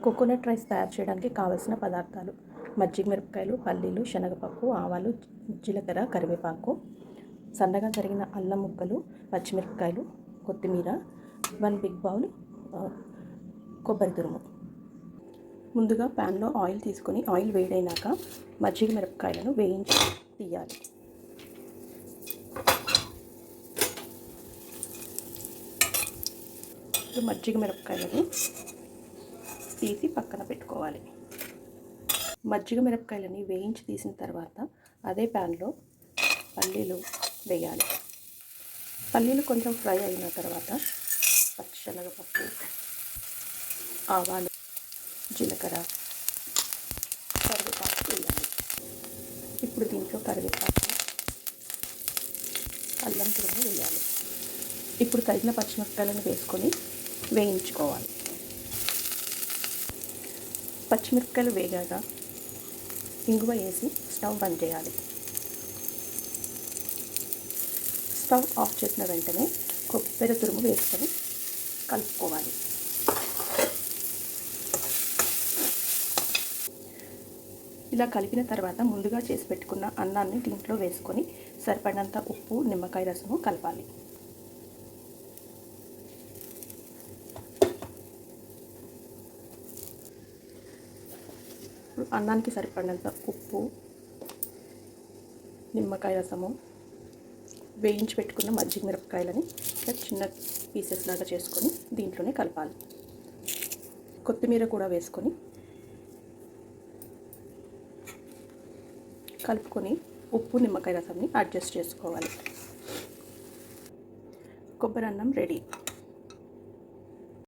Coconut rice తయారు చేయడానికి కావలసిన పదార్థాలు: మజ్జిగ మిరపకాయలు, పల్లీలు, శనగపప్పు, ఆవాలు, జీలకర్ర, కరివేపాకు, సన్నగా తరిగిన అల్లం ముక్కలు, పచ్చిమిరపకాయలు, కొత్తిమీర, 1 బిగ్ బౌల్ కొబ్బరి తురుము. ముందుగా ప్యాన్లో ఆయిల్ తీసుకొని ఆయిల్ వేడైనాక మజ్జిగ మిరపకాయలను వేయించి తీయాలి. మజ్జిగ మిరపకాయలను తీసి పక్కన పెట్టుకోవాలి. మజ్జిగ మిరపకాయలని వేయించి తీసిన తర్వాత అదే ప్యాన్లో పల్లీలు వేయాలి. పల్లీలు కొంచెం ఫ్రై అయిన తర్వాత పచ్చిశనగపప్పు, ఆవాలు, జీలకర్ర, కరివేపాకు వేయాలి. ఇప్పుడు దీంట్లో కరివేపాకు, అల్లం తురుము వేయాలి. ఇప్పుడు తగిన పచ్చిమిరపకాయలను వేసుకొని వేయించుకోవాలి. పచ్చిమిరపకాయలు వేగాక ఇంగువ వేసి స్టవ్ బంద్ చేయాలి. స్టవ్ ఆఫ్ చేసిన వెంటనే కొబ్బరి తురుము వేసుకొని కలుపుకోవాలి. ఇలా కలిపిన తర్వాత ముందుగా చేసి పెట్టుకున్న అన్నాన్ని దీంట్లో వేసుకొని సరిపడినంత ఉప్పు, నిమ్మకాయ రసము కలపాలి. అన్నానికి సరిపడినంత ఉప్పు, నిమ్మకాయ రసము, వేయించి పెట్టుకున్న మజ్జిగ మిరపకాయలని చిన్న పీసెస్ లాగా చేసుకొని దీంట్లోనే కలపాలి. కొత్తిమీర కూడా వేసుకొని కలుపుకొని ఉప్పు, నిమ్మకాయ రసాన్ని అడ్జస్ట్ చేసుకోవాలి. కొబ్బరి అన్నం రెడీ.